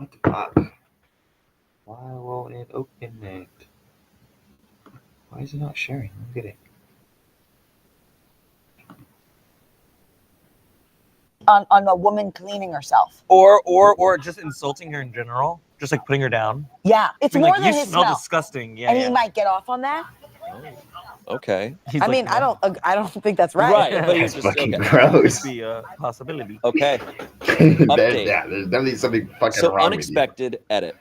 What the fuck? Why won't it open it? Why is it not sharing? I'm getting. On a woman cleaning herself. Or just insulting her in general, just like putting her down. Yeah, it's Being more like, than you his smell smell. disgusting. Yeah, And yeah. he might get off on that. Okay. He's I like, mean, yeah, I don't think that's right. Right, but he's That's just fucking okay. gross. could be a possibility. Okay. There's definitely something fucking So wrong unexpected edit.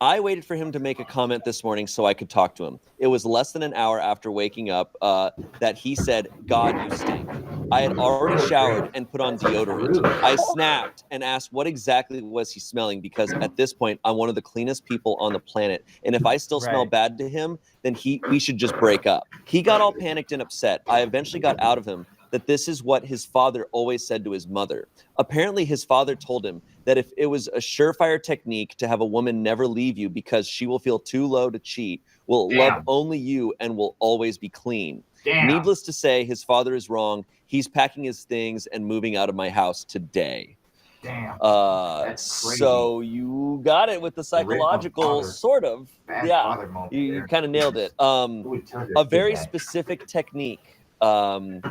I waited for him to make a comment this morning so I could talk to him. It was less than an hour after waking up that he said, "God, you stink." I had already showered and put on deodorant. I snapped and asked what exactly was he smelling, because at this point, I'm one of the cleanest people on the planet. And if I still smell Right. bad to him, then we should just break up. He got all panicked and upset. I eventually got out of him that this is what his father always said to his mother. Apparently, his father told him that if it was a surefire technique to have a woman never leave you because she will feel too low to cheat, will love only you, and will always be clean. Needless to say, his father is wrong. He's packing his things and moving out of my house today. Damn. So you got it with the psychological, sort of. Yeah, you kind of nailed it. A very specific technique. Some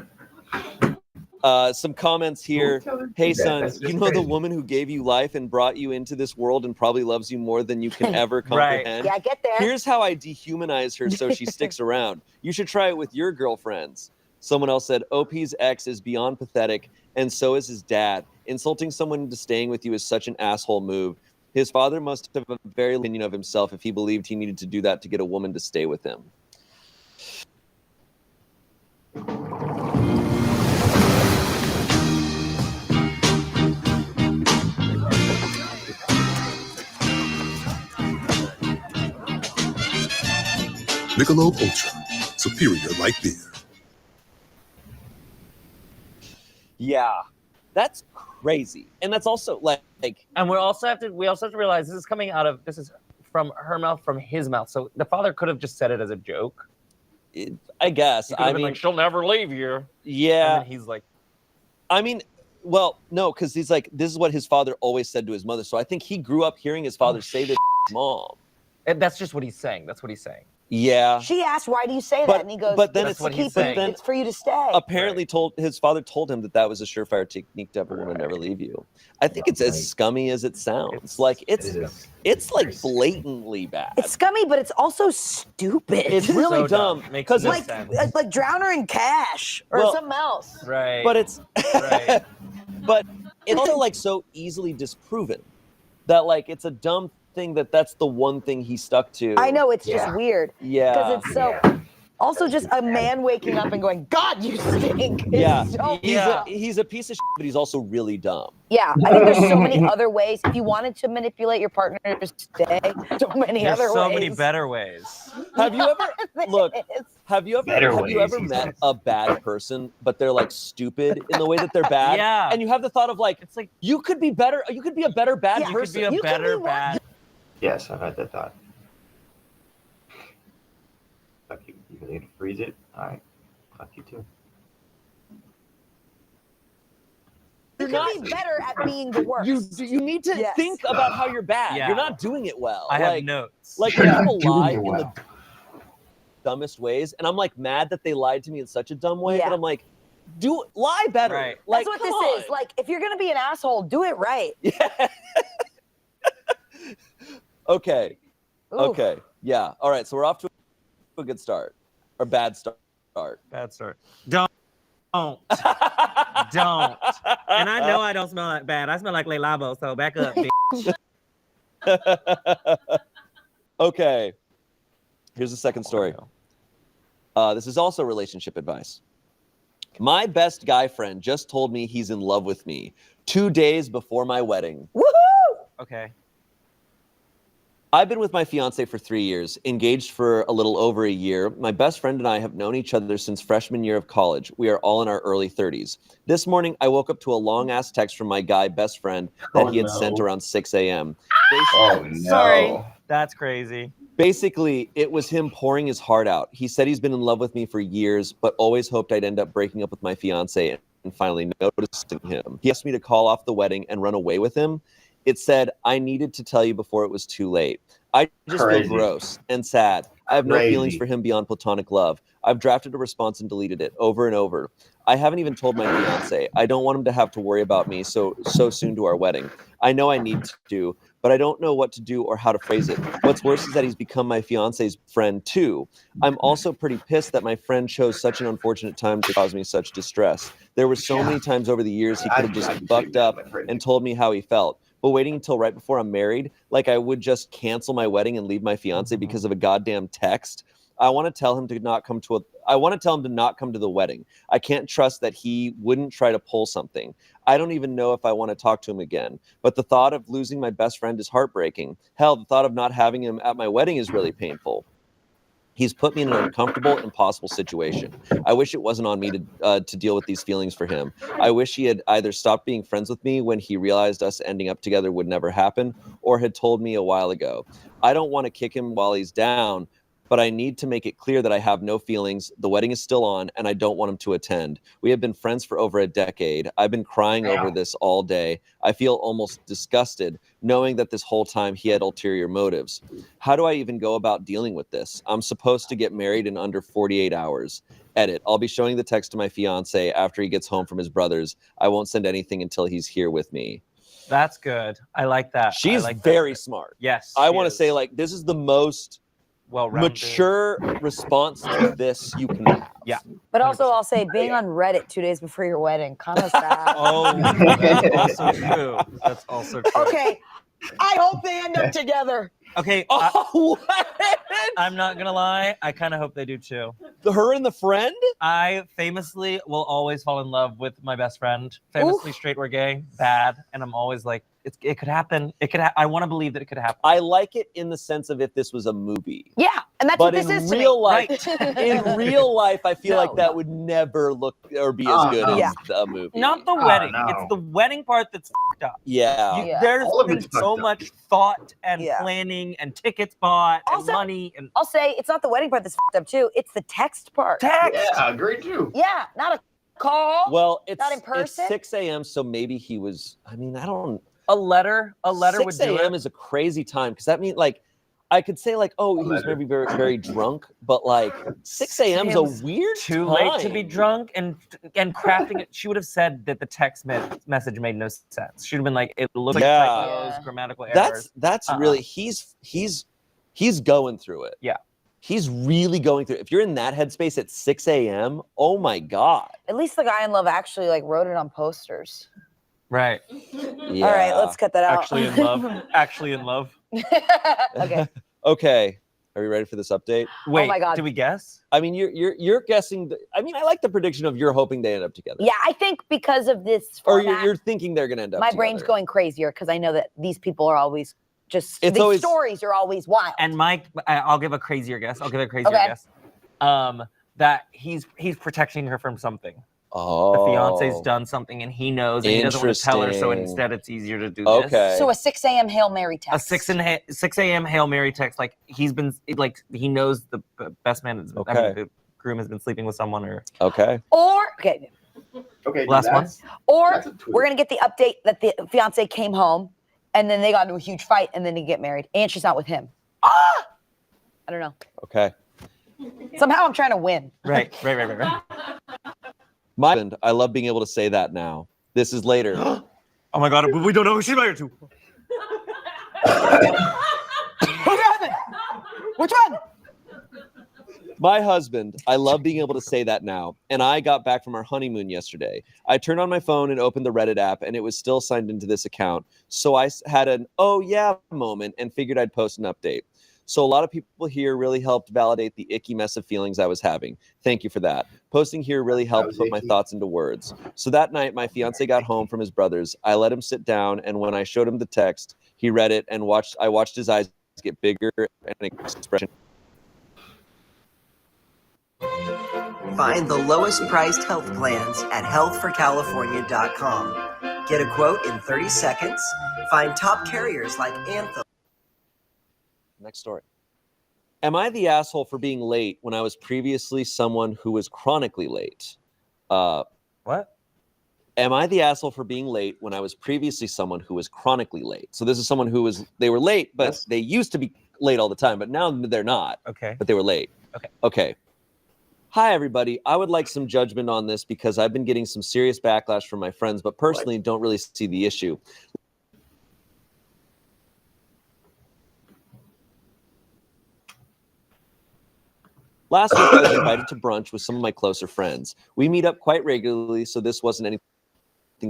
comments here. Hey, son, you know the woman who gave you life and brought you into this world and probably loves you more than you can ever comprehend? Yeah, get there. Here's how I dehumanize her so she sticks around. You should try it with your girlfriends. Someone else said, OP's ex is beyond pathetic, and so is his dad. Insulting someone into staying with you is such an asshole move. His father must have a very low opinion of himself if he believed he needed to do that to get a woman to stay with him. Michelob Ultra, superior light beer. Yeah, that's crazy, and that's also like. And we also have to realize this is from her mouth, from his mouth. So the father could have just said it as a joke. I guess. I mean, like, she'll never leave you. Yeah. And then he's like, I mean, well, no, because he's like, this is what his father always said to his mother. So I think he grew up hearing his father say this to his mom. And that's just what he's saying. That's what he's saying. Yeah. She asked, "Why do you say that?" And he goes, but then "It's what to he's keep saying. it. It's for you to stay." Apparently, his father told him that was a surefire technique to have a woman never leave you. I think it's as scummy as it sounds. Like it's like blatantly bad. It's scummy, but it's also stupid. It's really So dumb dumb. Makes because no like sense. like drown her in cash or something else. Right. But it's right. but it's also like so easily disproven that like it's a dumb thing that's the one thing he stuck to. I know, it's just weird. Yeah. Because it's so. Also, just a man waking up and going, "God, you stink." Yeah. So, He's a piece of shit, but he's also really dumb. yeah, I think there's so many other ways. If you wanted to manipulate your partner to stay, so many There's other so ways. many better ways. Have you ever look? It's- Have you ever met a bad person, but they're like stupid in the way that they're bad? Yeah. And you have the thought of like, It's like you could be better. You could be a better bad Yeah, you could person. be a You can better be bad. Yes, I've had that thought. Fuck you. You really need to freeze it? Alright. Fuck you too. You can be better at being the worst. You need to Yes. think about how you're bad. Yeah. You're not doing it well. I have like, notes. Like when people doing lie it in the well. dumbest ways, and I'm like mad that they lied to me in such a dumb way Yeah. that I'm like, lie better. Right. Like, That's what come this on. is. Like, if you're gonna be an asshole, do it right. Yeah. Okay. Oof. Okay. Yeah. All right. So we're off to a good start, or bad start. Bad start. Don't. Don't. And I know I don't smell that bad. I smell like Le Labo, so back up, bitch. Okay. Here's the second story. This is also relationship advice. My best guy friend just told me he's in love with me 2 days before my wedding. Woohoo! Okay. I've been with my fiance for 3 years, engaged for a little over a year. My best friend and I have known each other since freshman year of college. We are all in our early 30s. This morning, I woke up to a long-ass text from my guy best friend that he had sent around 6 a.m. Oh, no. Sorry. That's crazy. Basically, it was him pouring his heart out. He said he's been in love with me for years, but always hoped I'd end up breaking up with my fiance and finally noticing him. He asked me to call off the wedding and run away with him. It said, "I needed to tell you before it was too late." I just Crazy. feel gross and sad. I have no Crazy. feelings for him beyond platonic love. I've drafted a response and deleted it over and over. I haven't even told my fiance. I don't want him to have to worry about me so soon to our wedding. I know I need to, but I don't know what to do or how to phrase it. What's worse is that he's become my fiance's friend too. I'm also pretty pissed that my friend chose such an unfortunate time to cause me such distress. There were so many times over the years he could have just bucked up and told me how he felt. But waiting until right before I'm married, like I would just cancel my wedding and leave my fiance because of a goddamn text. I want to tell him to not come to the wedding. I can't trust that he wouldn't try to pull something. I don't even know if I want to talk to him again. But the thought of losing my best friend is heartbreaking. Hell, the thought of not having him at my wedding is really painful. He's put me in an uncomfortable, impossible situation. I wish it wasn't on me to deal with these feelings for him. I wish he had either stopped being friends with me when he realized us ending up together would never happen, or had told me a while ago. I don't want to kick him while he's down, but I need to make it clear that I have no feelings. The wedding is still on, and I don't want him to attend. We have been friends for over a decade. I've been crying over this all day. I feel almost disgusted knowing that this whole time he had ulterior motives. How do I even go about dealing with this? I'm supposed to get married in under 48 hours. Edit. I'll be showing the text to my fiance after he gets home from his brother's. I won't send anything until he's here with me. That's good. I like that. She's I like very that. smart. Yes. I she want to is. say, like, this is the most well-rounded. mature response to this you can have. Yeah. But also, 100%. I'll say being on Reddit 2 days before your wedding, kind of sad. Oh, that's also true. That's also true. Okay, I hope they end up together. Okay. Oh, what? I'm not gonna lie. I kind of hope they do too. Her and the friend? I famously will always fall in love with my best friend. Famously straight or gay, bad, and I'm always like, it could happen. It could. I want to believe that it could happen. I like it in the sense of if this was a movie. Yeah, and that's But what this in is real life, to me. in real life, I feel No, like that no. would never look or be as Oh, good no. as Yeah. the movie. Not the Oh, wedding. no. It's the wedding part that's fucked up. Yeah. Yeah. There's All of been it's so fucked up. much thought and Yeah. planning and tickets bought and Also- money and I'll say it's not the wedding part that's fucked up too. It's the text part. text. Yeah, agreed too. Yeah, not a call. Well, it's Not in it's person? 6 a.m. So maybe he was. I mean, I don't. A letter 6 would do a.m. it. is a crazy time because that means like I could say like, oh, he was letter. maybe very very drunk, but like 6 a.m. is a 6 a.m. weird Too time. late to be drunk and crafting it. She would have said that the text message made no sense. She'd have been like, it looks like Yeah. typos, Yeah. grammatical errors. That's Uh-uh. really he's going through it. Yeah. He's really going through it. If you're in that headspace at 6 a.m., oh my God. At least the guy in Love actually like wrote it on posters. Right. Yeah. All right, let's cut that out. Actually in love. Actually in love. Okay. Okay. Are you ready for this update? Wait, my God. did we guess? I mean, you're guessing. I mean, I like the prediction of you're hoping they end up together. Yeah, I think because of this Or format, you're thinking they're gonna end up. my together. brain's going crazier because I know that these people are always just It's these always- stories are always wild. And Mike, I'll give a crazier guess. Okay. Guess. That he's protecting her from something. Oh. The fiance's done something and he knows and he doesn't want to tell her, so Interesting. instead it's easier to do Okay. this. So a 6 a.m. Hail Mary text. A 6 a.m. Hail Mary text, like he's been like he knows the best man is I Okay. mean, the groom has been sleeping with someone or Okay. Or okay, Okay, Last one? or That's a tweet. we're gonna get the update that the fiance came home and then they got into a huge fight and then they get married and she's not with him. I don't know. Okay. Somehow I'm trying to win. right. My husband, I love being able to say that now. This is later. Oh my god, we don't know who she's married to. Who's husband? Which one? My husband, I love being able to say that now. And I got back from our honeymoon yesterday. I turned on my phone and opened the Reddit app, and it was still signed into this account. So I had an oh yeah moment and figured I'd post an update. So a lot of people here really helped validate the icky mess of feelings I was having. Thank you for that. Posting here really helped was put my icky. thoughts into words. So that night, my fiance got home from his brother's. I let him sit down, and when I showed him the text, he read it and I watched his eyes get bigger and expression. Find the lowest priced health plans at healthforcalifornia.com. Get a quote in 30 seconds. Find top carriers like Anthem. Next story. Am I the asshole for being late when I was previously someone who was chronically late? What? Am I the asshole for being late when I was previously someone who was chronically late? So this is someone who they were late, but Yes. they used to be late all the time, but now they're not, Okay. but they were late. Okay. Hi, everybody. I would like some judgment on this because I've been getting some serious backlash from my friends, but personally don't really see the issue. Last week, I was invited to brunch with some of my closer friends. We meet up quite regularly, so this wasn't anything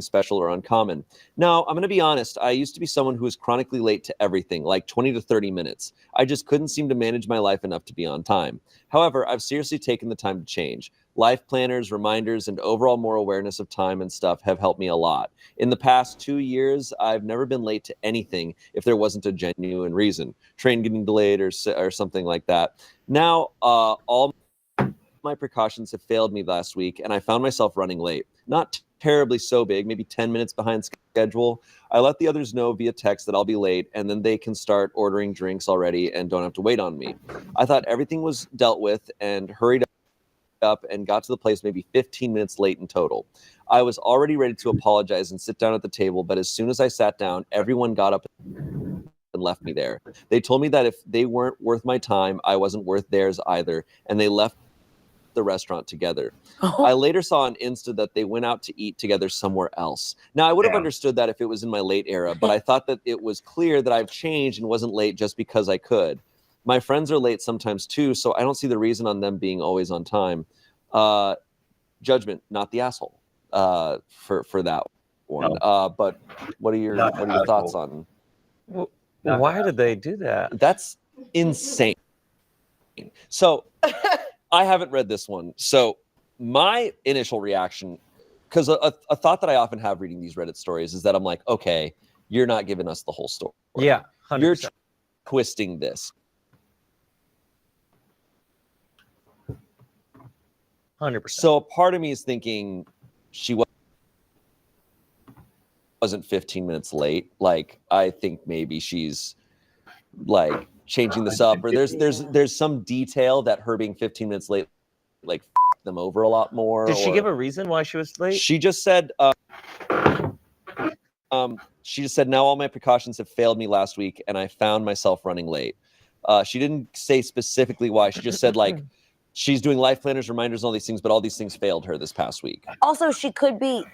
special or uncommon. Now, I'm going to be honest. I used to be someone who was chronically late to everything, like 20 to 30 minutes. I just couldn't seem to manage my life enough to be on time. However, I've seriously taken the time to change. Life planners, reminders, and overall more awareness of time and stuff have helped me a lot. In the past 2 years, I've never been late to anything if there wasn't a genuine reason. Train getting delayed or something like that. Now, all my precautions have failed me last week, and I found myself running late. Not terribly so big, maybe 10 minutes behind schedule. I let the others know via text that I'll be late, and then they can start ordering drinks already and don't have to wait on me. I thought everything was dealt with and hurried up and got to the place maybe 15 minutes late in total. I was already ready to apologize and sit down at the table, but as soon as I sat down, everyone got up and left me there. They told me that if they weren't worth my time, I wasn't worth theirs either, and they left the restaurant together. I later saw on Insta that they went out to eat together somewhere else. Now, I would have understood that if it was in my late era, but I thought that it was clear that I've changed and wasn't late just because I could. My friends are late sometimes too, so I don't see the reason on them being always on time. Judgment, not the asshole, for that one. But what are your thoughts on? Well, why did they do that? That's insane. So I haven't read this one. So my initial reaction, because a thought that I often have reading these Reddit stories is that I'm like, okay, you're not giving us the whole story. Yeah, 100%. You're twisting this. 100%. So a part of me is thinking she wasn't 15 minutes late. Like, I think maybe she's like changing this up, or there's some detail that her being 15 minutes late like them over a lot more. Did she give a reason why she was late? She just said now all my precautions have failed me last week and I found myself running late. She didn't say specifically why. She just said like she's doing life planners, reminders, and all these things, but all these things failed her this past week. Also, she could be,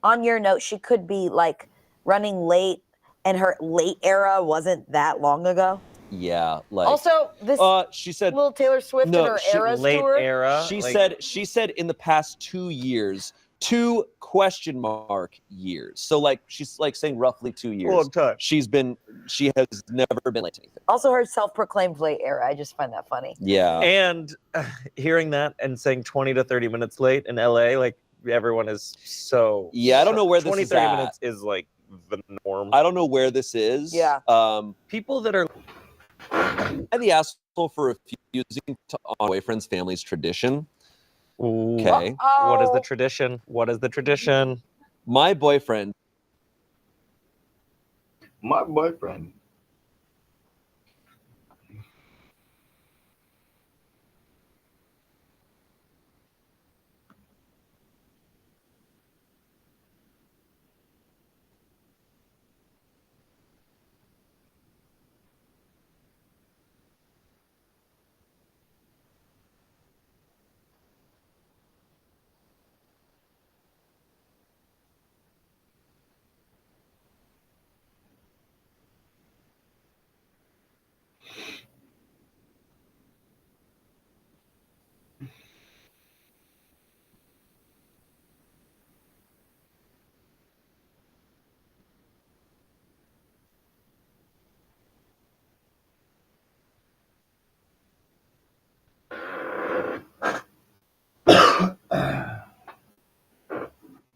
on your note, she could be like running late and her late era wasn't that long ago. Yeah, like Also, this she said little Taylor Swift no, and her she- Eras late tour. era. she like, said in the past 2 years, 2 question mark years. So like she's like saying roughly 2 years. long time. She has never been late to anything. Also, her self-proclaimed late era. I just find that funny. Yeah. And hearing that and saying 20 to 30 minutes late in LA, like everyone is so. Yeah, I don't know where this 20, is 30 at. minutes is like the norm. I don't know where this is. Yeah. People that are. I'm the asshole for refusing to honor my boyfriend's family's tradition. Okay. What is Oh. the tradition? What is the tradition? My boyfriend My boyfriend.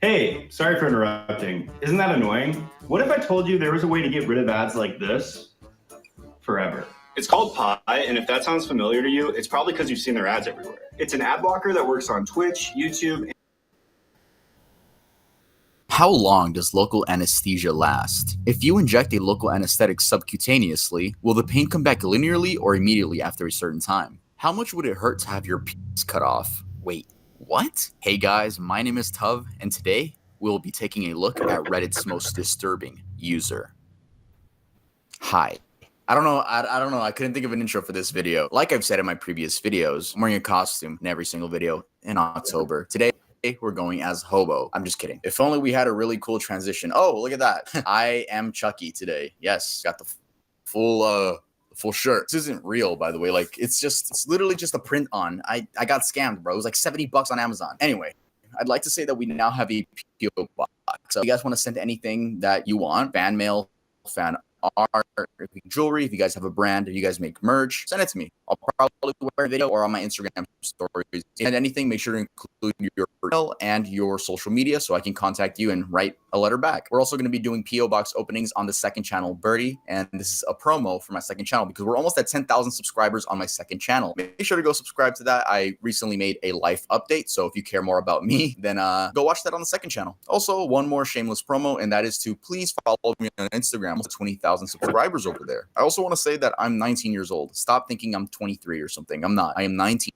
Hey, sorry for interrupting. Isn't that annoying? What if I told you there was a way to get rid of ads like this forever? It's called Pi, and if that sounds familiar to you, it's probably because you've seen their ads everywhere. It's an ad blocker that works on Twitch, YouTube, How long does local anesthesia last? If you inject a local anesthetic subcutaneously, will the pain come back linearly or immediately after a certain time? How much would it hurt to have your penis cut off? Wait, what? Hey guys, my name is Tuv, and today we'll be taking a look at Reddit's most disturbing user. Hi. I don't know. I don't know. I couldn't think of an intro for this video. Like I've said in my previous videos, I'm wearing a costume in every single video in October. Today, we're going as Hobo. I'm just kidding. If only we had a really cool transition. Oh, look at that. I am Chucky today. Yes, got the full shirt. This isn't real, by the way. Like, it's literally just a print on. I got scammed, bro. It was like $70 on Amazon. Anyway, I'd like to say that we now have a PO box. So if you guys want to send anything that you want, fan mail, fan art, jewelry, if you guys have a brand, if you guys make merch, send it to me. I'll probably wear a video or on my Instagram stories. And anything, make sure to include your email and your social media so I can contact you and write a letter back. We're also going to be doing PO box openings on the second channel, Birdie, and this is a promo for my second channel because we're almost at 10,000 subscribers on my second channel. Make sure to go subscribe to that. I recently made a life update, so if you care more about me, then go watch that on the second channel. Also, one more shameless promo, and that is to please follow me on Instagram with 20,000 subscribers over there. I also want to say that I'm 19 years old. Stop thinking I'm 23 or something. I'm not. I am 19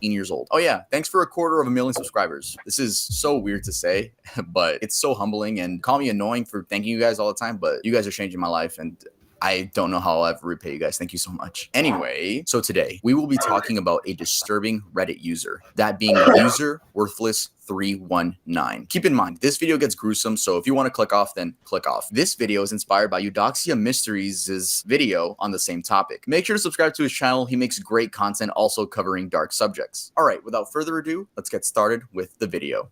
years old. Oh yeah, thanks for 250,000 subscribers. This is so weird to say, but it's so humbling, and call me annoying for thanking you guys all the time, but you guys are changing my life, and I don't know how I'll ever repay you guys. Thank you so much. Anyway, so today we will be talking about a disturbing Reddit user, that being user Worthless319. Keep in mind, this video gets gruesome, so if you want to click off, then click off. This video is inspired by Eudoxia Mysteries' video on the same topic. Make sure to subscribe to his channel. He makes great content also covering dark subjects. All right, without further ado, let's get started with the video.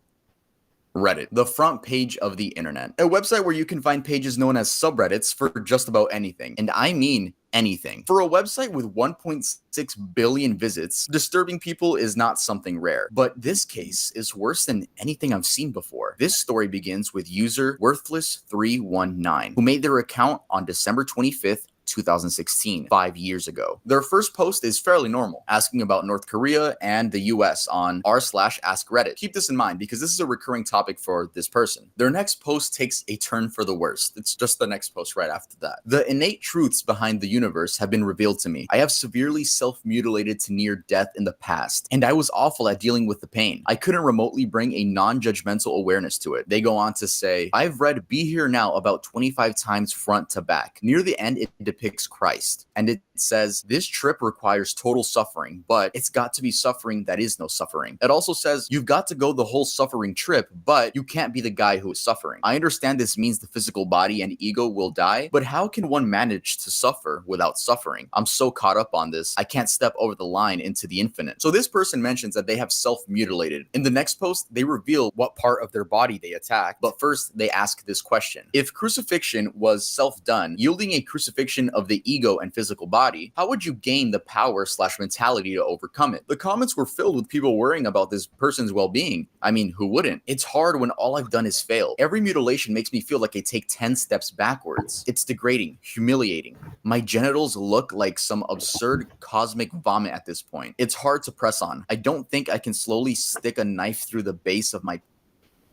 Reddit, the front page of the internet, a website where you can find pages known as subreddits for just about anything. And I mean anything. For a website with 1.6 billion visits, disturbing people is not something rare. But this case is worse than anything I've seen before. This story begins with user Worthless319, who made their account on December 25th, 2016, 5 years ago. Their first post is fairly normal, asking about North Korea and the US on r/AskReddit. Keep this in mind because this is a recurring topic for this person. Their next post takes a turn for the worst. It's just the next post right after that. The innate truths behind the universe have been revealed to me. I have severely self-mutilated to near death in the past, and I was awful at dealing with the pain. I couldn't remotely bring a non-judgmental awareness to it. They go on to say, I've read Be Here Now about 25 times front to back. Near the end, it depicts Christ, and it says this trip requires total suffering, but it's got to be suffering that is no suffering. It also says you've got to go the whole suffering trip, but you can't be the guy who is suffering. I understand this means the physical body and ego will die, but how can one manage to suffer without suffering? I'm so caught up on this, I can't step over the line into the infinite. So this person mentions that they have self-mutilated. In the next post, they reveal what part of their body they attack, but first they ask this question. If crucifixion was self-done, yielding a crucifixion of the ego and physical body, how would you gain the power/mentality to overcome it? The comments were filled with people worrying about this person's well-being. I mean, who wouldn't? It's hard when all I've done is fail. Every mutilation makes me feel like I take 10 steps backwards. It's degrading, humiliating. My genitals look like some absurd cosmic vomit at this point. It's hard to press on. I don't think I can slowly stick a knife through the base of my...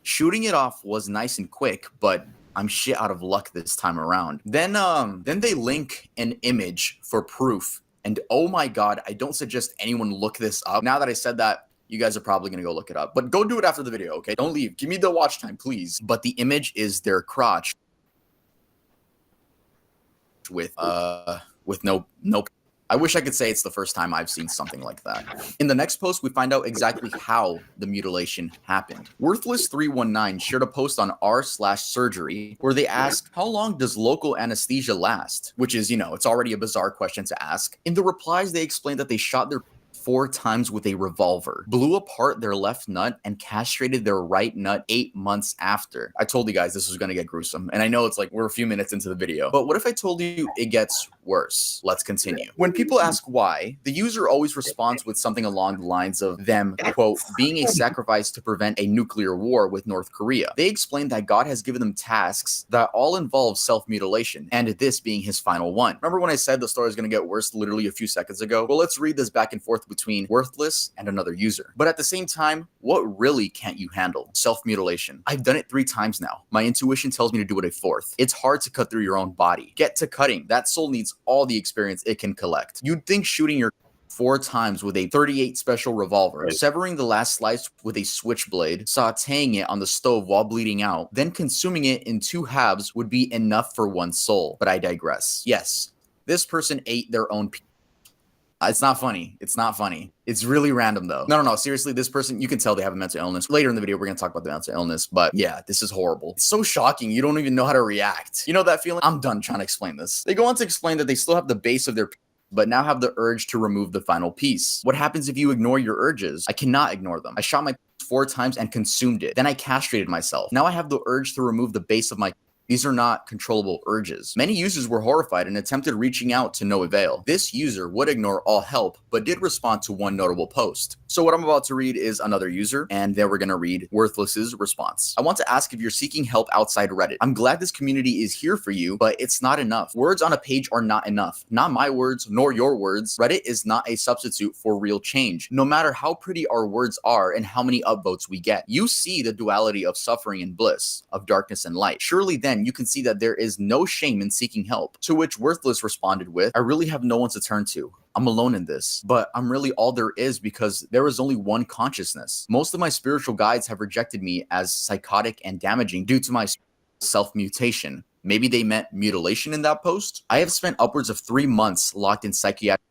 Shooting it off was nice and quick, but I'm shit out of luck this time around. Then they link an image for proof. And oh my God, I don't suggest anyone look this up. Now that I said that, you guys are probably going to go look it up. But go do it after the video, okay? Don't leave. Give me the watch time, please. But the image is their crotch with no I wish I could say it's the first time I've seen something like that. In the next post, we find out exactly how the mutilation happened. Worthless319 shared a post on r/surgery where they ask, how long does local anesthesia last? Which is, it's already a bizarre question to ask. In the replies, they explained that they shot their 4 times with a revolver, blew apart their left nut, and castrated their right nut 8 months after. I told you guys this was going to get gruesome, and I know it's like we're a few minutes into the video, but what if I told you it gets worse? Let's continue. When people ask why, the user always responds with something along the lines of them, quote, being a sacrifice to prevent a nuclear war with North Korea. They explain that God has given them tasks that all involve self-mutilation, and this being his final one. Remember when I said the story is going to get worse literally a few seconds ago? Well, let's read this back and forth between Worthless and another user. But at the same time, what really can't you handle? Self-mutilation. I've done it 3 times now. My intuition tells me to do it a 4th. It's hard to cut through your own body. Get to cutting. That soul needs all the experience it can collect. You'd think shooting your 4 times with a 38 special revolver, Right. severing the last slice with a switchblade, sauteing it on the stove while bleeding out, then consuming it in 2 halves would be enough for one soul. But I digress. Yes, this person ate their own It's not funny. It's not funny. It's really random though. No. Seriously, this person, you can tell they have a mental illness. Later in the video, we're going to talk about the mental illness. But yeah, this is horrible. It's so shocking. You don't even know how to react. You know that feeling? I'm done trying to explain this. They go on to explain that they still have the base of their but now have the urge to remove the final piece. What happens if you ignore your urges? I cannot ignore them. I shot my 4 times and consumed it. Then I castrated myself. Now I have the urge to remove the base of my. These are not controllable urges. Many users were horrified and attempted reaching out to no avail. This user would ignore all help, but did respond to one notable post. So what I'm about to read is another user, and then we're gonna read Worthless's response. I want to ask if you're seeking help outside Reddit. I'm glad this community is here for you, but it's not enough. Words on a page are not enough. Not my words, nor your words. Reddit is not a substitute for real change. No matter how pretty our words are and how many upvotes we get, you see the duality of suffering and bliss, of darkness and light. Surely then you can see that there is no shame in seeking help. To which Worthless responded with, I really have no one to turn to. I'm alone in this, but I'm really all there is because there is only one consciousness. Most of my spiritual guides have rejected me as psychotic and damaging due to my self-mutation. Maybe they meant mutilation in that post? I have spent upwards of 3 months locked in psychiatric.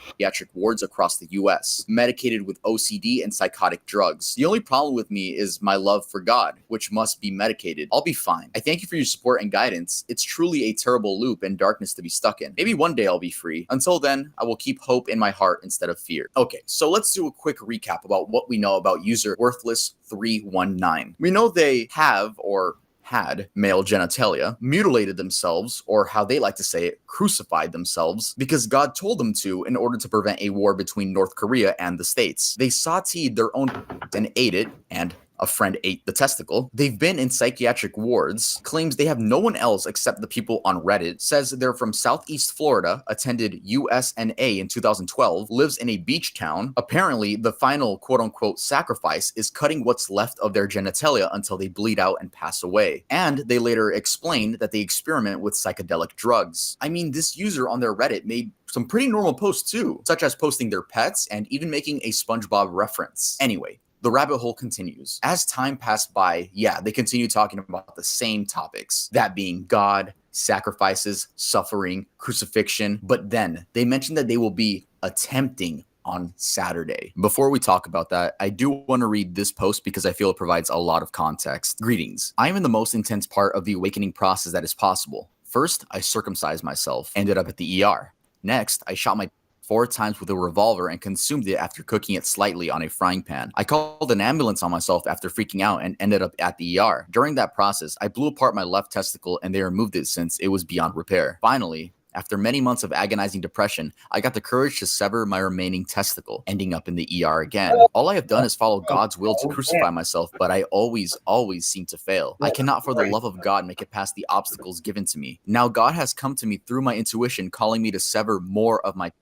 Psychiatric wards across the US, medicated with OCD and psychotic drugs. The only problem with me is my love for God, which must be medicated. I'll be fine. I thank you for your support and guidance. It's truly a terrible loop and darkness to be stuck in. Maybe one day I'll be free. Until then, I will keep hope in my heart instead of fear. Okay, so let's do a quick recap about what we know about user Worthless319. We know they have, or had, male genitalia, mutilated themselves, or how they like to say it, crucified themselves, because God told them to in order to prevent a war between North Korea and the States. They sauteed their own and ate it, and a friend ate the testicle. They've been in psychiatric wards, claims they have no one else except the people on Reddit, says they're from Southeast Florida, attended USNA in 2012, lives in a beach town. Apparently, the final quote-unquote sacrifice is cutting what's left of their genitalia until they bleed out and pass away. And they later explained that they experiment with psychedelic drugs. I mean, this user on their Reddit made some pretty normal posts too, such as posting their pets and even making a SpongeBob reference. Anyway, the rabbit hole continues. As time passed by, they continue talking about the same topics, that being God, sacrifices, suffering, crucifixion, but then they mentioned that they will be attempting on Saturday. Before we talk about that, I do want to read this post because I feel it provides a lot of context. Greetings. I am in the most intense part of the awakening process that is possible. First, I circumcised myself, ended up at the ER. Next, I shot my 4 times with a revolver and consumed it after cooking it slightly on a frying pan. I called an ambulance on myself after freaking out and ended up at the ER. During that process, I blew apart my left testicle and they removed it since it was beyond repair. Finally, after many months of agonizing depression, I got the courage to sever my remaining testicle, ending up in the ER again. All I have done is follow God's will to crucify myself, but I always seem to fail. I cannot for the love of God make it past the obstacles given to me. Now God has come to me through my intuition, calling me to sever more of my.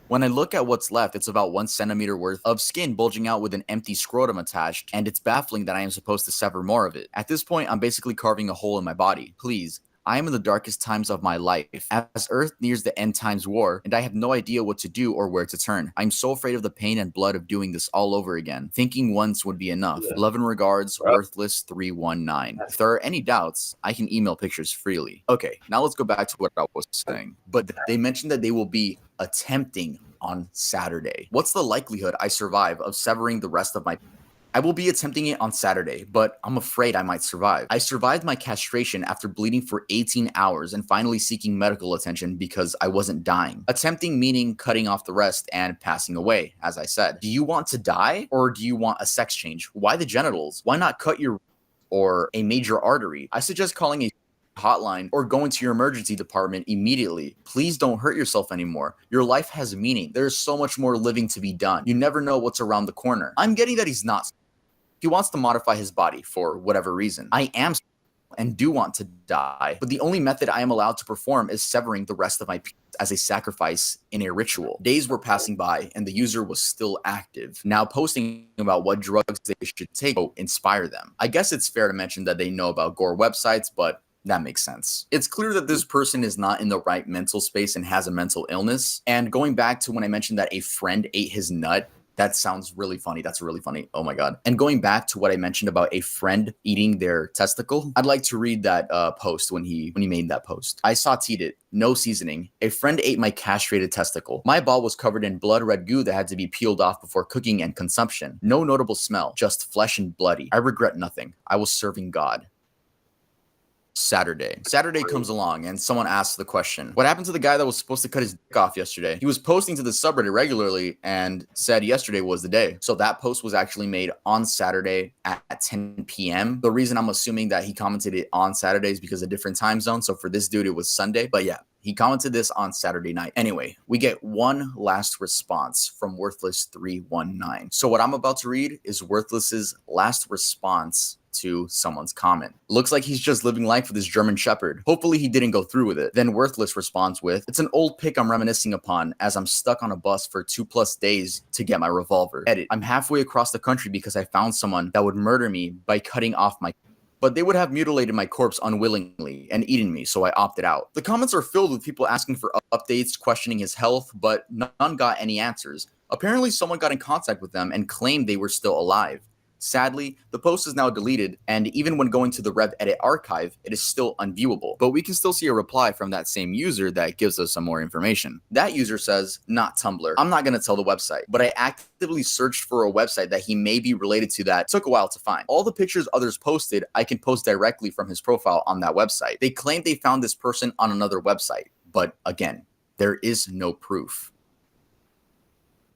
When I look at what's left, it's about 1 centimeter worth of skin bulging out with an empty scrotum attached, and it's baffling that I am supposed to sever more of it. At this point, I'm basically carving a hole in my body. Please, I am in the darkest times of my life, as Earth nears the end times war, and I have no idea what to do or where to turn. I'm so afraid of the pain and blood of doing this all over again. Thinking once would be enough. Love and regards, Worthless319. If there are any doubts, I can email pictures freely. Okay, now let's go back to what I was saying. But they mentioned that they will be attempting on Saturday. What's the likelihood I survive of severing the rest of my. I will be attempting it on Saturday, but I'm afraid I might survive. I survived my castration after bleeding for 18 hours and finally seeking medical attention because I wasn't dying. Attempting meaning cutting off the rest and passing away, as I said. Do you want to die or do you want a sex change? Why the genitals? Why not cut your or a major artery? I suggest calling a hotline or going to your emergency department immediately. Please don't hurt yourself anymore. Your life has meaning. There's so much more living to be done. You never know what's around the corner. I'm getting that he's not. He wants to modify his body for whatever reason. I am and do want to die, but the only method I am allowed to perform is severing the rest of my as a sacrifice in a ritual. Days were passing by and the user was still active, now posting about what drugs they should take to inspire them. I guess it's fair to mention that they know about gore websites, but that makes sense. It's clear that this person is not in the right mental space and has a mental illness. And going back to when I mentioned that a friend ate his nut, that sounds really funny. That's really funny. Oh my God. And going back to what I mentioned about a friend eating their testicle, I'd like to read that post when he made that post. I sauteed it, no seasoning. A friend ate my castrated testicle. My ball was covered in blood red goo that had to be peeled off before cooking and consumption. No notable smell, just flesh and bloody. I regret nothing. I was serving God. Saturday comes along and someone asks the question, what happened to the guy that was supposed to cut his dick off yesterday? He was posting to the subreddit regularly and said yesterday was the day. So that post was actually made on Saturday at 10 p.m. The reason I'm assuming that he commented it on Saturday is because of different time zone. So for this dude, it was Sunday. But yeah, he commented this on Saturday night. Anyway, we get one last response from Worthless319. So what I'm about to read is Worthless's last response to someone's comment. Looks like he's just living life with his German Shepherd. Hopefully he didn't go through with it. Then Worthless responds with, it's an old pic I'm reminiscing upon as I'm stuck on a bus for 2+ days to get my revolver. Edit, I'm halfway across the country because I found someone that would murder me by cutting off my but they would have mutilated my corpse unwillingly and eaten me, so I opted out. The comments are filled with people asking for updates, questioning his health, but none got any answers. Apparently someone got in contact with them and claimed they were still alive. Sadly, the post is now deleted, and even when going to the RevEdit archive, it is still unviewable. But we can still see a reply from that same user that gives us some more information. That user says, not Tumblr. I'm not going to tell the website, but I actively searched for a website that he may be related to that took a while to find. All the pictures others posted, I can post directly from his profile on that website. They claim they found this person on another website, but again, there is no proof.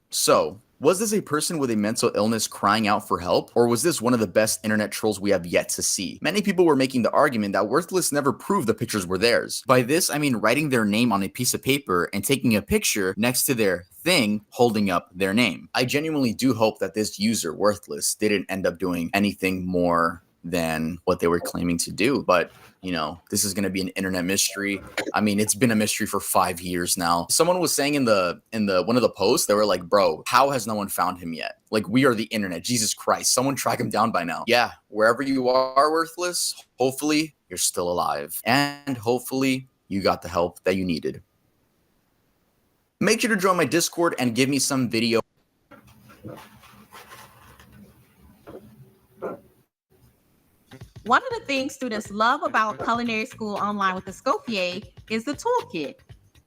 So, was this a person with a mental illness crying out for help? Or was this one of the best internet trolls we have yet to see? Many people were making the argument that Worthless never proved the pictures were theirs. By this, I mean writing their name on a piece of paper and taking a picture next to their thing holding up their name. I genuinely do hope that this user, Worthless, didn't end up doing anything more than what they were claiming to do. But you know, this is going to be an internet mystery. I mean, it's been a mystery for 5 years now. Someone was saying in the one of the posts, they were like, bro, how has no one found him yet? Like, we are the internet. Jesus Christ. Someone track him down by now. Yeah, wherever you are, Worthless, hopefully you're still alive. And hopefully you got the help that you needed. Make sure to join my Discord and give me some video. One of the things students love about Culinary School Online with the Escoffier is the toolkit.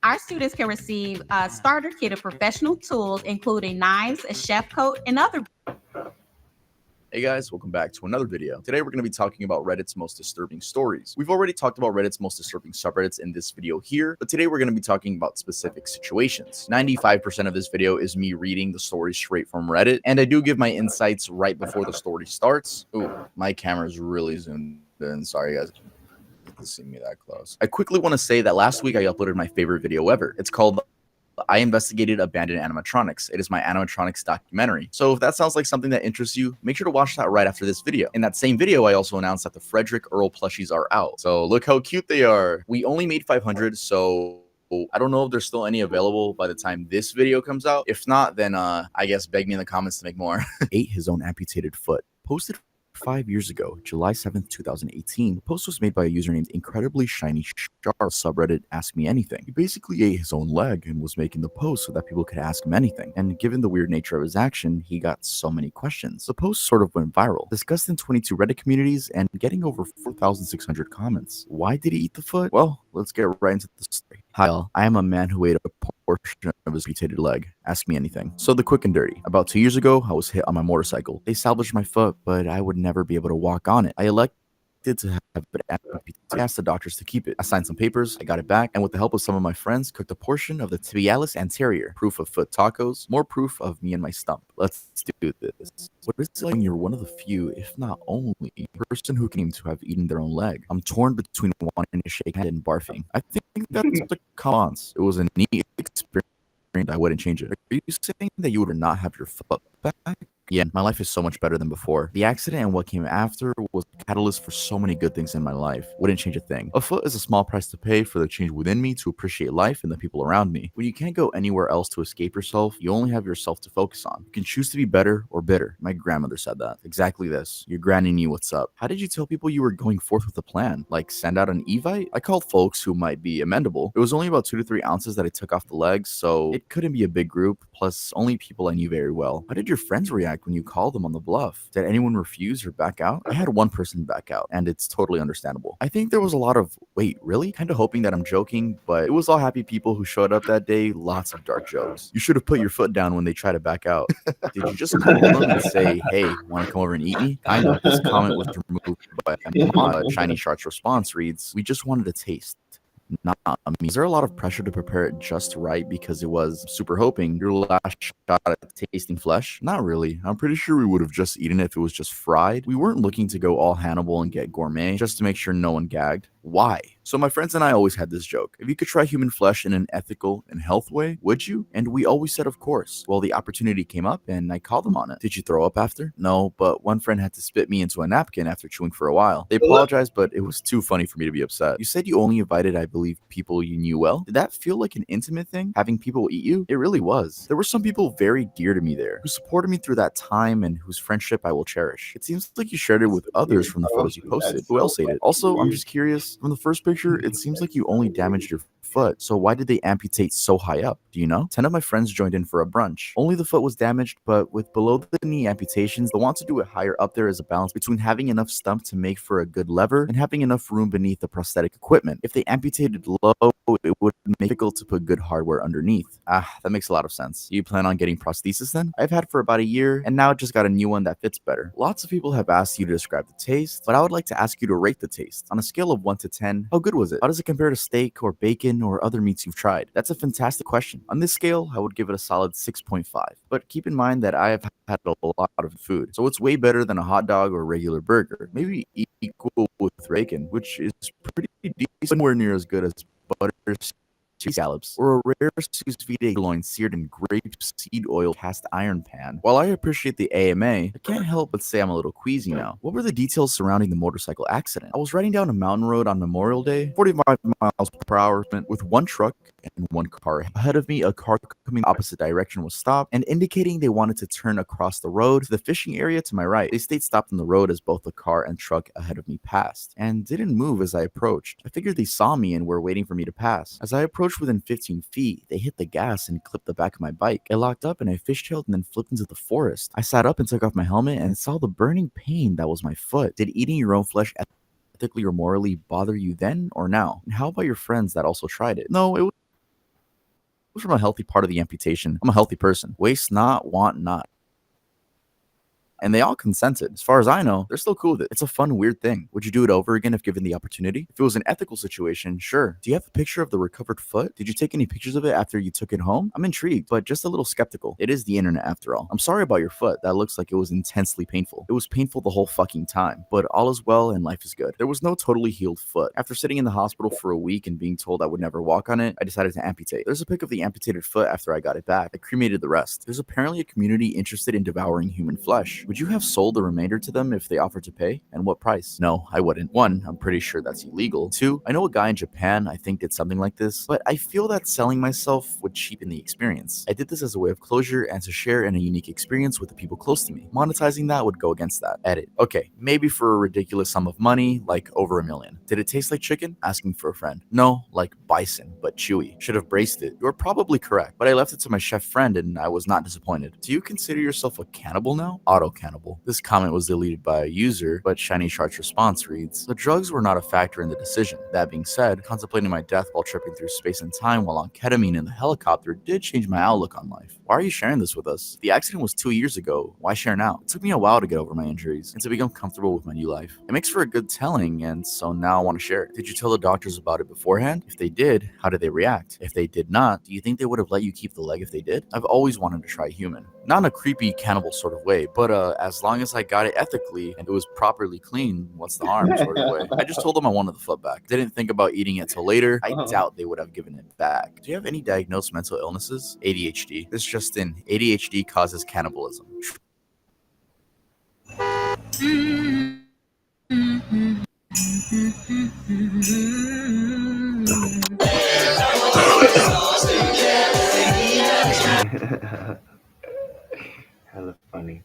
Our students can receive a starter kit of professional tools, including knives, a chef coat, and other. Hey guys, welcome back to another video. Today we're going to be talking about Reddit's most disturbing stories. We've already talked about Reddit's most disturbing subreddits in this video here, but today we're going to be talking about specific situations. 95% of this video is me reading the story straight from Reddit, and I do give my insights right before the story starts. Ooh, my camera's really zoomed in. Sorry guys. To see me that close. I quickly want to say that last week I uploaded my favorite video ever. It's called I Investigated Abandoned Animatronics. It is my animatronics documentary. So if that sounds like something that interests you, make sure to watch that right after this video. In that same video, I also announced that the Frederick Earl plushies are out. So look how cute they are. We only made 500, so I don't know if there's still any available by the time this video comes out. If not, then I guess beg me in the comments to make more. Ate his own amputated foot. Posted 5 years ago, July 7th, 2018, the post was made by a user named Incredibly Shiny Shark subreddit Ask Me Anything. He basically ate his own leg and was making the post so that people could ask him anything. And given the weird nature of his action, he got so many questions. The post sort of went viral, discussed in 22 Reddit communities and getting over 4,600 comments. Why did he eat the foot? Well, let's get right into the story. Hi all, I am a man who ate a portion of his amputated leg. Ask me anything. So the quick and dirty. About 2 years ago, I was hit on my motorcycle. They salvaged my foot, but I would never be able to walk on it. I elected to have it amputated. I asked the doctors to keep it. I signed some papers, I got it back, and with the help of some of my friends, cooked a portion of the tibialis anterior. Proof of foot tacos, more proof of me and my stump. Let's do this. What is it like when you're one of the few, if not only, person who claim to have eaten their own leg? I'm torn between wanting to shake hand and barfing. I think that's the cons. It was a neat experience. I wouldn't change it. Are you saying that you would not have your foot back? Yeah, my life is so much better than before. The accident and what came after was a catalyst for so many good things in my life. Wouldn't change a thing. A foot is a small price to pay for the change within me to appreciate life and the people around me. When you can't go anywhere else to escape yourself, you only have yourself to focus on. You can choose to be better or bitter. My grandmother said that. Exactly this. Your granny knew what's up. How did you tell people you were going forth with a plan? Like send out an Evite? I called folks who might be amendable. It was only about 2 to 3 ounces that I took off the legs, so it couldn't be a big group, plus only people I knew very well. How did your friends react when you called them on the bluff? Did anyone refuse or back out? I had one person back out, and it's totally understandable. I think there was a lot of, wait, really? Kind of hoping that I'm joking, but it was all happy people who showed up that day, lots of dark jokes. You should have put your foot down when they try to back out. Did you just call them and say, hey, want to come over and eat me? I know this comment was removed, but Shiny Shark's response reads, we just wanted a taste. Not me. Is there a lot of pressure to prepare it just right because it was super hoping your last shot at tasting flesh? Not really. I'm pretty sure we would have just eaten it if it was just fried. We weren't looking to go all Hannibal and get gourmet just to make sure no one gagged. Why? So my friends and I always had this joke. If you could try human flesh in an ethical and health way, would you? And we always said of course. Well, the opportunity came up and I called them on it. Did you throw up after? No, but one friend had to spit me into a napkin after chewing for a while. They apologized, but it was too funny for me to be upset. You said you only invited, I believe, people you knew well. Did that feel like an intimate thing, having people eat you? It really was. There were some people very dear to me there who supported me through that time and whose friendship I will cherish. It seems like you shared it with others from the photos you posted. Who else ate it? Also, I'm just curious, from the first picture, it seems like you only damaged your foot, so why did they amputate so high up? Do you know? 10 of my friends joined in for a brunch. Only the foot was damaged, but with below the knee amputations, they'll want to do it higher up there as a balance between having enough stump to make for a good lever and having enough room beneath the prosthetic equipment. If they amputated low, it would make it difficult to put good hardware underneath. That makes a lot of sense. You plan on getting prosthesis then? I've had for about a year, and now just got a new one that fits better. Lots of people have asked you to describe the taste, but I would like to ask you to rate the taste. On a scale of 1 to 10, how good was it? How does it compare to steak or bacon or other meats you've tried? That's a fantastic question. On this scale, I would give it a solid 6.5. But keep in mind that I have had a lot of food, so it's way better than a hot dog or regular burger. Maybe equal with bacon, which is pretty decent, somewhere near as good as butter scallops, or a rare sous vide loin seared in grapeseed oil cast iron pan. While I appreciate the AMA, I can't help but say I'm a little queasy now. What were the details surrounding the motorcycle accident? I was riding down a mountain road on Memorial Day, 45 miles per hour, with one truck and one car. Ahead of me, a car coming the opposite direction was stopped and indicating they wanted to turn across the road to the fishing area to my right. They stayed stopped on the road as both the car and truck ahead of me passed and didn't move as I approached. I figured they saw me and were waiting for me to pass. As I approached within 15 feet, they hit the gas and clipped the back of my bike. It locked up and I fishtailed and then flipped into the forest. I sat up and took off my helmet and saw the burning pain that was my foot. Did eating your own flesh ethically or morally bother you then or now? And how about your friends that also tried it? No, it was from a healthy part of the amputation. I'm a healthy person. Waste not, want not. And they all consented. As far as I know, they're still cool with it. It's a fun, weird thing. Would you do it over again if given the opportunity? If it was an ethical situation, sure. Do you have a picture of the recovered foot? Did you take any pictures of it after you took it home? I'm intrigued, but just a little skeptical. It is the internet after all. I'm sorry about your foot. That looks like it was intensely painful. It was painful the whole fucking time, but all is well and life is good. There was no totally healed foot. After sitting in the hospital for a week and being told I would never walk on it, I decided to amputate. There's a pic of the amputated foot after I got it back. I cremated the rest. There's apparently a community interested in devouring human flesh. Would you have sold the remainder to them if they offered to pay? And what price? No, I wouldn't. 1, I'm pretty sure that's illegal. 2, I know a guy in Japan I think did something like this, but I feel that selling myself would cheapen the experience. I did this as a way of closure and to share in a unique experience with the people close to me. Monetizing that would go against that. Edit. Okay, maybe for a ridiculous sum of money, like over $1 million. Did it taste like chicken? Asking for a friend. No, like bison, but chewy. Should have braced it. You're probably correct, but I left it to my chef friend and I was not disappointed. Do you consider yourself a cannibal now? Auto cannibal. This comment was deleted by a user, but Shiny Shark's response reads, the drugs were not a factor in the decision. That being said, contemplating my death while tripping through space and time while on ketamine in the helicopter did change my outlook on life. Why are you sharing this with us? The accident was 2 years ago. Why share now? It took me a while to get over my injuries and to become comfortable with my new life. It makes for a good telling, and so now I want to share it. Did you tell the doctors about it beforehand? If they did, how did they react? If they did not, do you think they would have let you keep the leg if they did? I've always wanted to try human. Not in a creepy cannibal sort of way, but as long as I got it ethically and it was properly clean, what's the harm sort of way. I just told them I wanted the foot back. Didn't think about eating it till later. I doubt they would have given it back. Do you have any diagnosed mental illnesses? ADHD. This just in. ADHD causes cannibalism. Hella funny.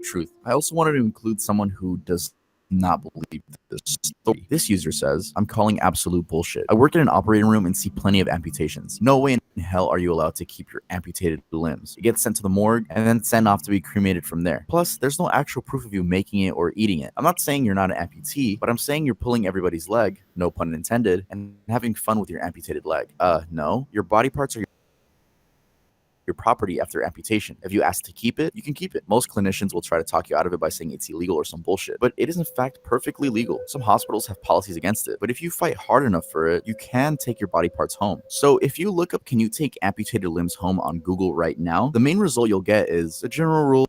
Truth. I also wanted to include someone who does not believe this story. This user says, I'm calling absolute bullshit. I work in an operating room and see plenty of amputations. No way in hell are you allowed to keep your amputated limbs. You get sent to the morgue and then sent off to be cremated from there. Plus, there's no actual proof of you making it or eating it. I'm not saying you're not an amputee, but I'm saying you're pulling everybody's leg, no pun intended, and having fun with your amputated leg. No. Your body parts are your property after amputation. If you ask to keep it, you can keep it. Most clinicians will try to talk you out of it by saying it's illegal or some bullshit, but it is in fact perfectly legal. Some hospitals have policies against it, but if you fight hard enough for it, you can take your body parts home. So if you look up, can you take amputated limbs home on Google right now, the main result you'll get is a general rule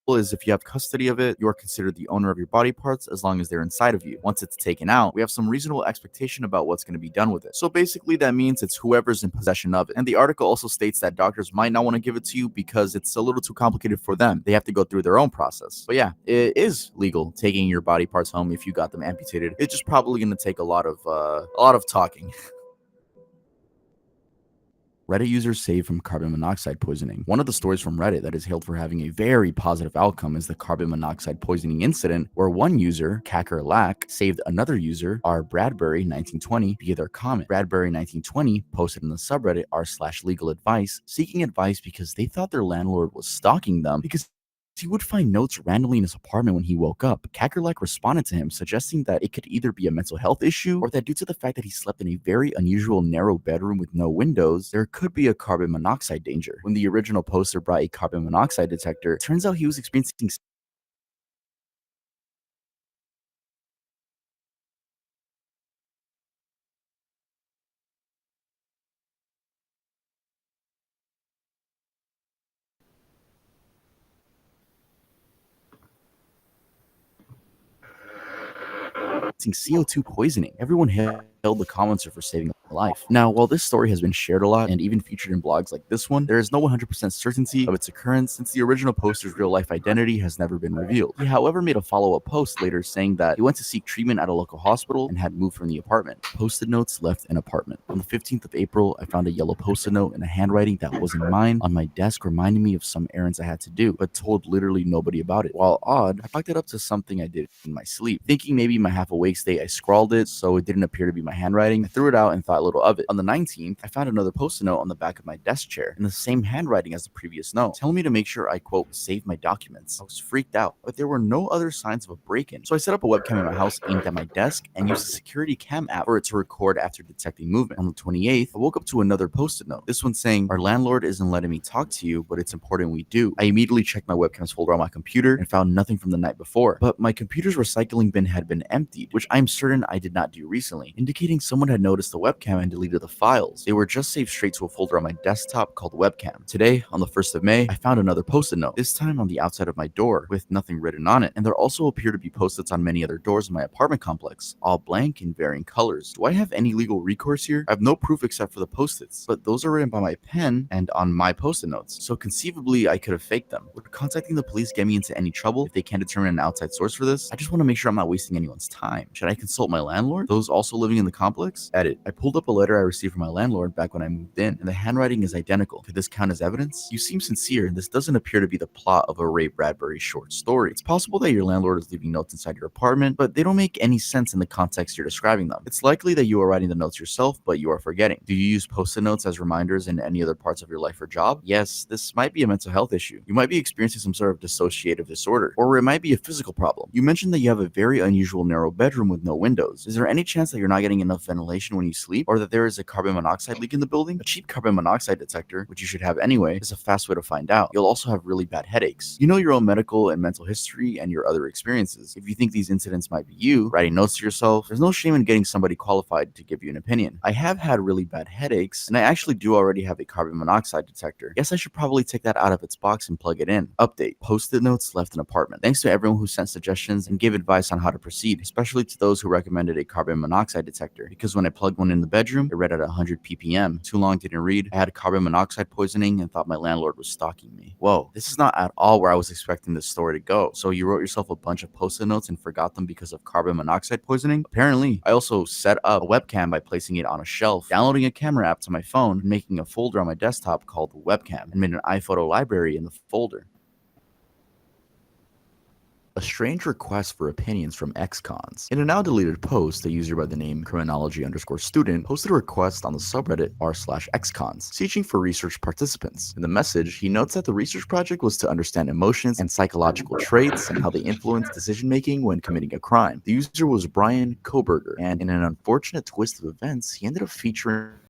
is if you have custody of it, you are considered the owner of your body parts as long as they're inside of you. Once it's taken out, we have some reasonable expectation about what's going to be done with it. So basically that means it's whoever's in possession of it. And the article also states that doctors might not want to give it to you because it's a little too complicated for them. They have to go through their own process. But yeah, it is legal taking your body parts home if you got them amputated. It's just probably going to take a lot of talking. Reddit users saved from carbon monoxide poisoning. One of the stories from Reddit that is hailed for having a very positive outcome is the carbon monoxide poisoning incident, where one user, Kakerlak, saved another user, r_Bradbury1920, via their comment. Bradbury1920 posted in the subreddit r/legal advice, seeking advice because they thought their landlord was stalking them because he would find notes randomly in his apartment when he woke up. Kakerlak responded to him, suggesting that it could either be a mental health issue or that due to the fact that he slept in a very unusual narrow bedroom with no windows, there could be a carbon monoxide danger. When the original poster brought a carbon monoxide detector, it turns out he was experiencing CO2 poisoning. Everyone hailed the commenter for saving a life. Now, while this story has been shared a lot and even featured in blogs like this one, there is no 100% certainty of its occurrence since the original poster's real-life identity has never been revealed. He, however, made a follow-up post later saying that he went to seek treatment at a local hospital and had moved from the apartment. Post-it notes left in apartment. On the 15th of April, I found a yellow post-it note in a handwriting that wasn't mine on my desk, reminding me of some errands I had to do, but told literally nobody about it. While odd, I chalked it up to something I did in my sleep. Thinking maybe my half-awake state, I scrawled it so it didn't appear to be my handwriting. I threw it out and thought little of it. On the 19th, I found another post-it note on the back of my desk chair in the same handwriting as the previous note, telling me to make sure I, quote, save my documents. I was freaked out, but there were no other signs of a break-in. So I set up a webcam in my house aimed at my desk and used the security cam app for it to record after detecting movement. On the 28th, I woke up to another post-it note. This one saying, our landlord isn't letting me talk to you, but it's important we do. I immediately checked my webcam's folder on my computer and found nothing from the night before, but my computer's recycling bin had been emptied, which I'm certain I did not do recently, indicating someone had noticed the webcam and deleted the files. They were just saved straight to a folder on my desktop called webcam. Today, on the 1st of May, I found another post-it note, this time on the outside of my door with nothing written on it, and there also appear to be post-its on many other doors in my apartment complex, all blank in varying colors. Do I have any legal recourse here? I have no proof except for the post-its, but those are written by my pen and on my post-it notes, so conceivably I could have faked them. Would contacting the police get me into any trouble if they can't determine an outside source for this? I just want to make sure I'm not wasting anyone's time. Should I consult my landlord? Those also living in the complex? Edit. I pulled up a letter I received from my landlord back when I moved in, and the handwriting is identical. Could this count as evidence? You seem sincere, and this doesn't appear to be the plot of a Ray Bradbury short story. It's possible that your landlord is leaving notes inside your apartment, but they don't make any sense in the context you're describing them. It's likely that you are writing the notes yourself, but you are forgetting. Do you use post-it notes as reminders in any other parts of your life or job? Yes, this might be a mental health issue. You might be experiencing some sort of dissociative disorder, or it might be a physical problem. You mentioned that you have a very unusual narrow bedroom with no windows. Is there any chance that you're not getting enough ventilation when you sleep, or that there is a carbon monoxide leak in the building? A cheap carbon monoxide detector, which you should have anyway, is a fast way to find out. You'll also have really bad headaches. You know your own medical and mental history and your other experiences. If you think these incidents might be you, writing notes to yourself, there's no shame in getting somebody qualified to give you an opinion. I have had really bad headaches, and I actually do already have a carbon monoxide detector. Guess I should probably take that out of its box and plug it in. Update. Post-it notes left in apartment. Thanks to everyone who sent suggestions and gave advice on how to proceed, especially to those who recommended a carbon monoxide detector detector because when I plugged one in the bedroom, it read at 100 ppm. Too long didn't read. I had carbon monoxide poisoning and thought my landlord was stalking me. Whoa, this is not at all where I was expecting this story to go. So you wrote yourself a bunch of post-it notes and forgot them because of carbon monoxide poisoning? Apparently, I also set up a webcam by placing it on a shelf, downloading a camera app to my phone, and making a folder on my desktop called the webcam, and made an iPhoto library in the folder. A strange request for opinions from ex-cons. In a now deleted post, a user by the name criminology_student posted a request on the subreddit r/xcons, searching for research participants. In the message, he notes that the research project was to understand emotions and psychological traits and how they influence decision-making when committing a crime. The user was Brian Koberger, and in an unfortunate twist of events, he ended up featuring